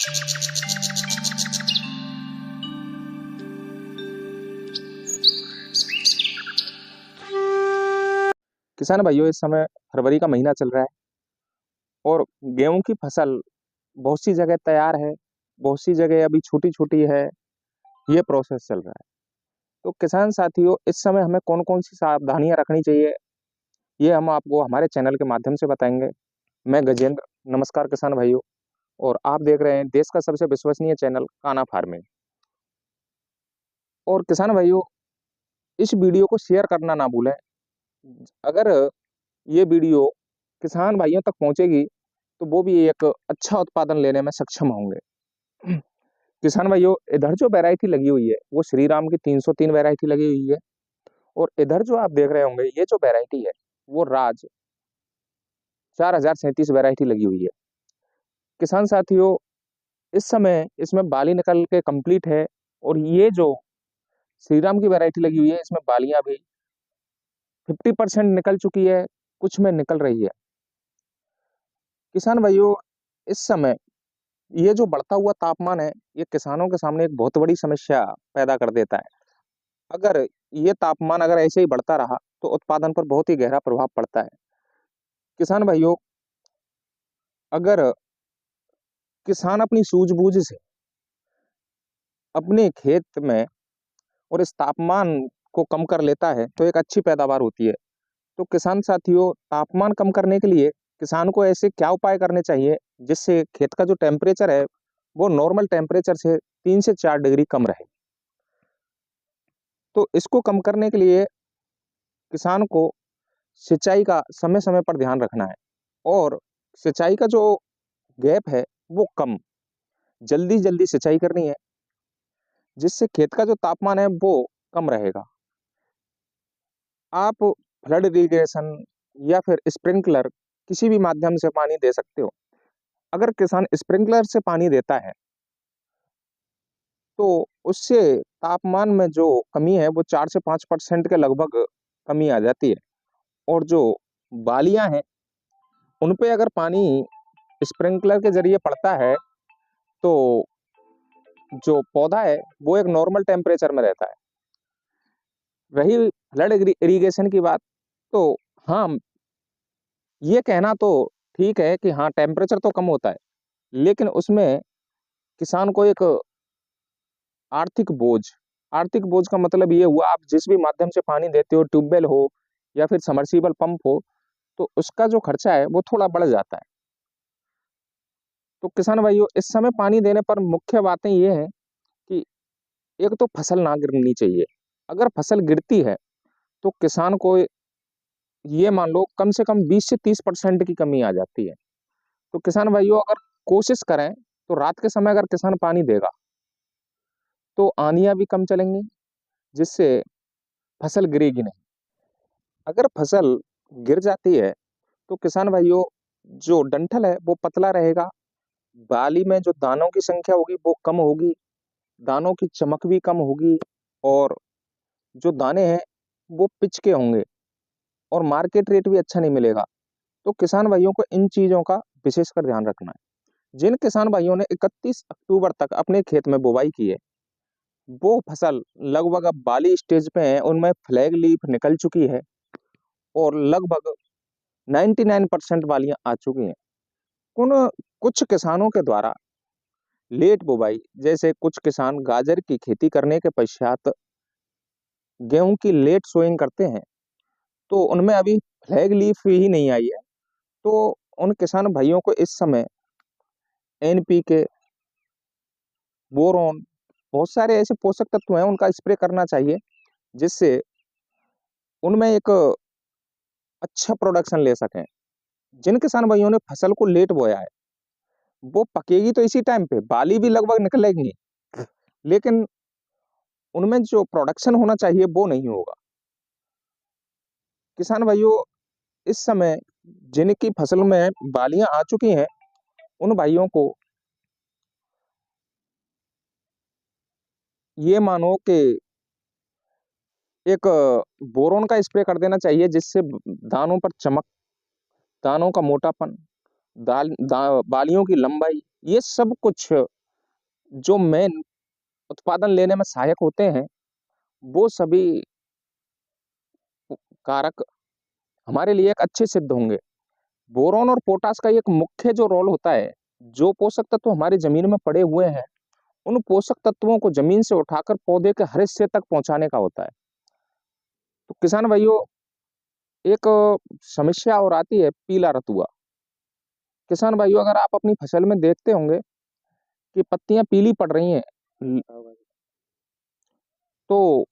किसान भाइयों, इस समय फरवरी का महीना चल रहा है और गेहूं की फसल बहुत सी जगह तैयार है, बहुत सी जगह अभी छोटी छोटी है। ये प्रोसेस चल रहा है। तो किसान साथियों, इस समय हमें कौन कौन सी सावधानियां रखनी चाहिए, ये हम आपको हमारे चैनल के माध्यम से बताएंगे। मैं गजेंद्र। नमस्कार किसान भाइयों, और आप देख रहे हैं देश का सबसे विश्वसनीय चैनल काना फार्मिंग। और किसान भाइयों, इस वीडियो को शेयर करना ना भूलें। अगर ये वीडियो किसान भाइयों तक पहुंचेगी तो वो भी एक अच्छा उत्पादन लेने में सक्षम होंगे। किसान भाइयों, इधर जो वैरायटी लगी हुई है वो श्री राम की 303 वैरायटी लगी हुई है। और इधर जो आप देख रहे होंगे ये जो वैरायटी है वो राज 4037 वैरायटी लगी हुई है। किसान साथियों, इस समय इसमें बाली निकल के कंप्लीट है। और ये जो श्री राम की वैरायटी लगी हुई है इसमें बालियां भी 50% निकल चुकी है, कुछ में निकल रही है। किसान भाइयों, इस समय ये जो बढ़ता हुआ तापमान है ये किसानों के सामने एक बहुत बड़ी समस्या पैदा कर देता है। अगर ये तापमान अगर ऐसे ही बढ़ता रहा तो उत्पादन पर बहुत ही गहरा प्रभाव पड़ता है। किसान भाइयों, अगर किसान अपनी सूझबूझ से अपने खेत में और इस तापमान को कम कर लेता है तो एक अच्छी पैदावार होती है। तो किसान साथियों, तापमान कम करने के लिए किसान को ऐसे क्या उपाय करने चाहिए जिससे खेत का जो टेम्परेचर है वो नॉर्मल टेम्परेचर से 3 से 4 डिग्री कम रहे। तो इसको कम करने के लिए किसान को सिंचाई का समय समय पर ध्यान रखना है। और सिंचाई का जो गैप है वो कम, जल्दी जल्दी सिंचाई करनी है जिससे खेत का जो तापमान है वो कम रहेगा। आप फ्लड इरिगेशन या फिर स्प्रिंकलर किसी भी माध्यम से पानी दे सकते हो। अगर किसान स्प्रिंकलर से पानी देता है तो उससे तापमान में जो कमी है वो 4 से 5% के लगभग कमी आ जाती है। और जो बालियां हैं उन पे अगर पानी स्प्रिंकलर के जरिए पड़ता है तो जो पौधा है वो एक नॉर्मल टेम्परेचर में रहता है। रही फ्लड इरिगेशन की बात, तो हाँ, ये कहना तो ठीक है कि हाँ टेम्परेचर तो कम होता है, लेकिन उसमें किसान को एक आर्थिक बोझ आर्थिक बोझ का मतलब ये हुआ, आप जिस भी माध्यम से पानी देते हो, ट्यूबवेल हो या फिर समर्सिबल पंप हो, तो उसका जो खर्चा है वो थोड़ा बढ़ जाता है। तो किसान भाइयों, इस समय पानी देने पर मुख्य बातें ये हैं कि एक तो फसल ना गिरनी चाहिए। अगर फसल गिरती है तो किसान को ये मान लो कम से कम 20 से 30% की कमी आ जाती है। तो किसान भाइयों, अगर कोशिश करें तो रात के समय अगर किसान पानी देगा तो आंधियां भी कम चलेंगी, जिससे फसल गिरेगी नहीं। अगर फसल गिर जाती है तो किसान भाइयों, जो डंठल है वो पतला रहेगा, बाली में जो दानों की संख्या होगी वो कम होगी, दानों की चमक भी कम होगी, और जो दाने हैं वो पिच के होंगे और मार्केट रेट भी अच्छा नहीं मिलेगा। तो किसान भाइयों को इन चीजों का विशेषकर ध्यान रखना है। जिन किसान भाइयों ने 31 अक्टूबर तक अपने खेत में बुवाई की है वो फसल लगभग अब बाली स्टेज पे है, उनमें फ्लैग लीफ निकल चुकी है और लगभग 99% वालियां आ चुकी हैं। उन कुछ किसानों के द्वारा लेट बुवाई, जैसे कुछ किसान गाजर की खेती करने के पश्चात गेहूं की लेट सोइंग करते हैं, तो उनमें अभी फ्लैग लीफ ही नहीं आई है। तो उन किसान भाइयों को इस समय एनपीके, बोरोन, बहुत सारे ऐसे पोषक तत्व हैं उनका स्प्रे करना चाहिए, जिससे उनमें एक अच्छा प्रोडक्शन ले सकें। जिन किसान भाइयों ने फसल को लेट बोया है वो पकेगी तो इसी टाइम पे, बाली भी लगभग निकलेगी, लेकिन उनमें जो प्रोडक्शन होना चाहिए वो नहीं होगा। किसान भाइयों, इस समय जिनकी फसल में बालियां आ चुकी हैं उन भाइयों को ये मानो कि एक बोरोन का स्प्रे कर देना चाहिए, जिससे दानों पर चमक, दानों का मोटापन, बालियों की लंबाई, ये सब कुछ जो मेन उत्पादन लेने में सहायक होते हैं, वो सभी कारक हमारे लिए एक अच्छे सिद्ध होंगे। बोरॉन और पोटास का एक मुख्य जो रोल होता है, जो पोषक तत्व हमारी जमीन में पड़े हुए हैं, उन पोषक तत्वों को जमीन से उठाकर पौधे के हर हिस्से तक पहुंचाने का होता है। तो किसान भाइयों, एक समस्या और आती है, पीला रतुआ। किसान भाइयों, अगर आप अपनी फसल में देखते होंगे कि पत्तियां पीली पड़ रही हैं, तो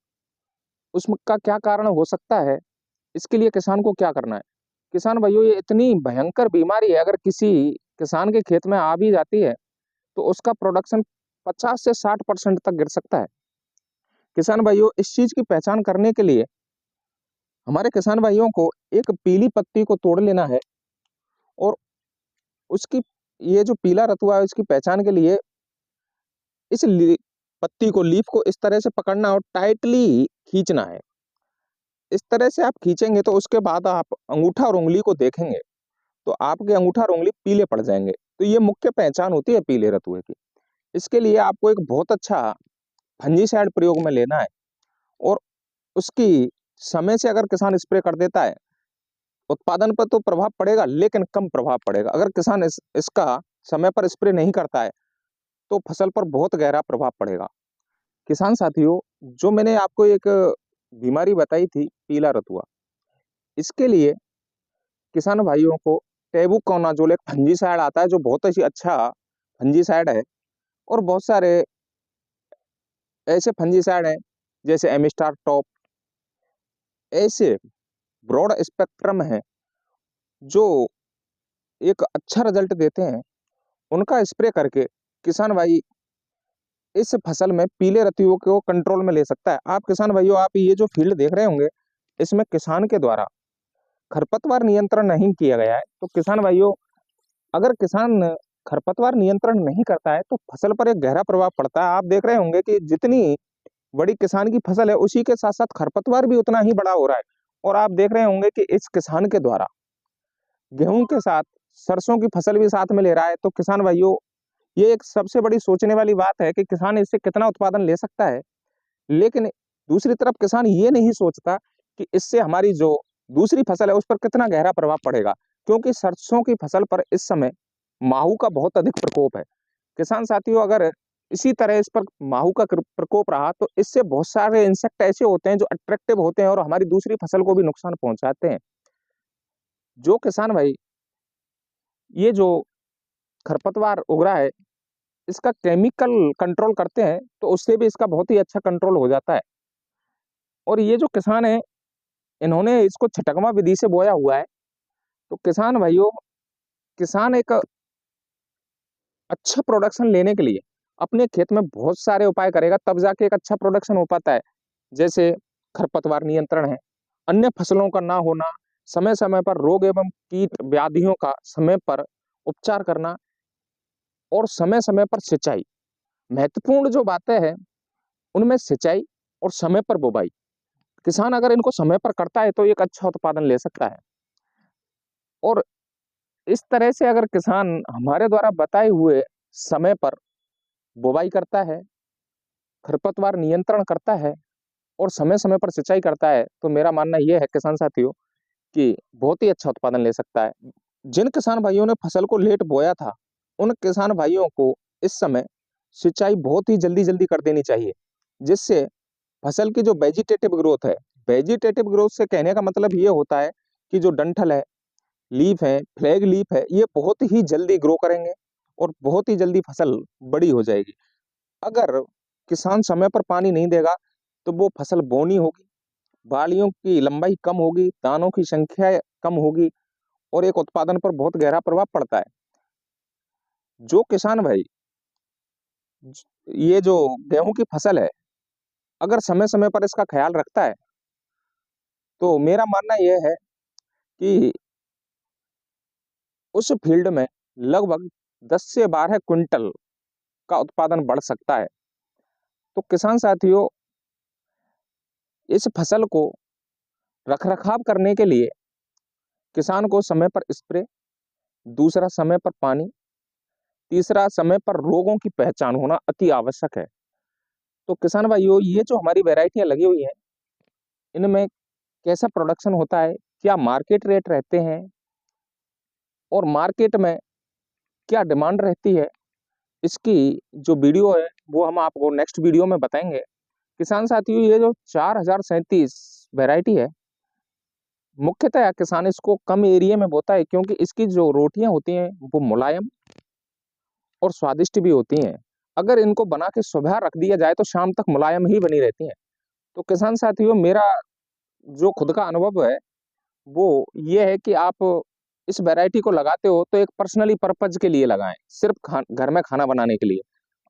उसका क्या कारण हो सकता है? इसके लिए किसान को क्या करना है? किसान भाइयों, ये इतनी भयंकर बीमारी है, अगर किसी किसान के खेत में आ भी जाती है तो उसका प्रोडक्शन 50 से 60% तक गिर सकता है। किसान भाइयों, इस चीज की पहचान करने के लिए हमारे किसान भाइयों को एक पीली पत्ती को तोड़ लेना है, और उसकी, ये जो पीला रतुआ है, उसकी पहचान के लिए इस पत्ती को, लीफ को इस तरह से पकड़ना और टाइटली खींचना है। इस तरह से आप खींचेंगे तो उसके बाद आप अंगूठा और उंगली को देखेंगे तो आपके अंगूठा और उंगली पीले पड़ जाएंगे। तो ये मुख्य पहचान होती है पीले रतुए की। इसके लिए आपको एक बहुत अच्छा फंजीसाइड प्रयोग में लेना है, और उसकी समय से अगर किसान स्प्रे कर देता है, उत्पादन पर तो प्रभाव पड़ेगा लेकिन कम प्रभाव पड़ेगा। अगर किसान इसका समय पर स्प्रे नहीं करता है तो फसल पर बहुत गहरा प्रभाव पड़ेगा। किसान साथियों, जो मैंने आपको एक बीमारी बताई थी, पीला रतुआ, इसके लिए किसान भाइयों को टेबुकोनाजोल एक फंजीसाइड आता है, जो बहुत ही अच्छा फंजीसाइड है। और बहुत सारे ऐसे फंजीसाइड हैं, जैसे एमिस्टार टॉप, ऐसे ब्रॉड स्पेक्ट्रम है जो एक अच्छा रिजल्ट देते हैं। उनका स्प्रे करके किसान भाई इस फसल में पीले रतुओं को कंट्रोल में ले सकता है। आप किसान भाइयों, आप ये जो फील्ड देख रहे होंगे, इसमें किसान के द्वारा खरपतवार नियंत्रण नहीं किया गया है। तो किसान भाइयों, अगर किसान खरपतवार नियंत्रण नहीं करता है तो फसल पर एक गहरा प्रभाव पड़ता है। आप देख रहे होंगे कि जितनी बड़ी किसान की फसल है, उसी के साथ साथ खरपतवार भी उतना ही बड़ा हो रहा है। और आप देख रहे होंगे कि इस किसान के द्वारा गेहूं के साथ सरसों की फसल भी साथ में ले रहा है। तो किसान भाइयों, ये एक सबसे बड़ी सोचने वाली बात है कि किसान इससे कितना उत्पादन ले सकता है। लेकिन दूसरी तरफ किसान ये नहीं सोचता कि इससे हमारी जो दूसरी फसल है, उस पर कितना गहरा प्रभाव पड़ेगा, क्योंकि सरसों की फसल पर इस समय माहू का बहुत अधिक प्रकोप है। किसान साथियों, अगर इसी तरह इस पर माहू का प्रकोप रहा तो इससे बहुत सारे इंसेक्ट ऐसे होते हैं जो अट्रैक्टिव होते हैं और हमारी दूसरी फसल को भी नुकसान पहुंचाते हैं। जो किसान भाई ये जो खरपतवार उग रहा है, इसका केमिकल कंट्रोल करते हैं तो उससे भी इसका बहुत ही अच्छा कंट्रोल हो जाता है। और ये जो किसान है, इन्होंने इसको छटकवा विधि से बोया हुआ है। तो किसान भाइयों, किसान एक अच्छा प्रोडक्शन लेने के लिए अपने खेत में बहुत सारे उपाय करेगा, तब जाके एक अच्छा प्रोडक्शन हो पाता है। जैसे खरपतवार नियंत्रण है, अन्य फसलों का ना होना, समय समय पर रोग एवं कीट व्याधियों का समय पर उपचार करना, और समय समय पर सिंचाई। महत्वपूर्ण जो बातें हैं उनमें सिंचाई और समय पर बुवाई। किसान अगर इनको समय पर करता है तो एक अच्छा उत्पादन ले सकता है। और इस तरह से अगर किसान हमारे द्वारा बताए हुए समय पर बुवाई करता है, खरपतवार नियंत्रण करता है और समय समय पर सिंचाई करता है, तो मेरा मानना यह है किसान साथियों कि बहुत ही अच्छा उत्पादन ले सकता है। जिन किसान भाइयों ने फसल को लेट बोया था, उन किसान भाइयों को इस समय सिंचाई बहुत ही जल्दी जल्दी कर देनी चाहिए, जिससे फसल की जो वेजिटेटिव ग्रोथ है, वेजिटेटिव ग्रोथ से कहने का मतलब ये होता है कि जो डंठल है, लीफ है, फ्लैग लीफ है, ये बहुत ही जल्दी ग्रो करेंगे और बहुत ही जल्दी फसल बड़ी हो जाएगी। अगर किसान समय पर पानी नहीं देगा तो वो फसल बौनी होगी, बालियों की लंबाई कम होगी, दानों की संख्या कम होगी, और एक उत्पादन पर बहुत गहरा प्रभाव पड़ता है। जो किसान भाई ये जो गेहूं की फसल है, अगर समय समय पर इसका ख्याल रखता है, तो मेरा मानना यह है कि उस फील्ड में लगभग 10 से 12 क्विंटल का उत्पादन बढ़ सकता है। तो किसान साथियों, इस फसल को रख रखाव करने के लिए किसान को समय पर स्प्रे, दूसरा समय पर पानी, तीसरा, समय पर रोगों की पहचान होना अति आवश्यक है। तो किसान भाइयों, ये जो हमारी वैरायटियां लगी हुई हैं, इनमें कैसा प्रोडक्शन होता है, क्या मार्केट रेट रहते हैं और मार्केट में क्या डिमांड रहती है, इसकी जो वीडियो है वो हम आपको नेक्स्ट वीडियो में बताएंगे। किसान साथियों, ये जो 4037 वैरायटी है, मुख्यतः किसान इसको कम एरिया में बोता है क्योंकि इसकी जो रोटियां होती हैं वो मुलायम और स्वादिष्ट भी होती हैं। अगर इनको बना के सुबह रख दिया जाए तो शाम तक मुलायम ही बनी रहती हैं। तो किसान साथियों, मेरा जो खुद का अनुभव है वो ये है कि आप इस वैरायटी को लगाते हो तो एक पर्सनली पर्पज के लिए लगाएं, सिर्फ घर में खाना बनाने के लिए।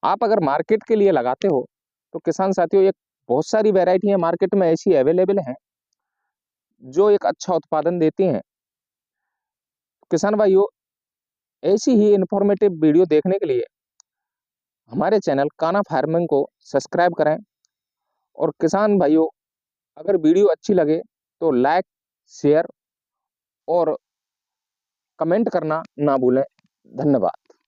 आप अगर मार्केट के लिए लगाते हो तो किसान साथियों, एक बहुत सारी वैरायटी है मार्केट में ऐसी अवेलेबल हैं जो एक अच्छा उत्पादन देती हैं। किसान भाइयों, ऐसी ही इंफॉर्मेटिव वीडियो देखने के लिए हमारे चैनल काना फार्मिंग को सब्सक्राइब करें। और किसान भाइयों, अगर वीडियो अच्छी लगे तो लाइक, शेयर और कमेंट करना ना भूलें। धन्यवाद।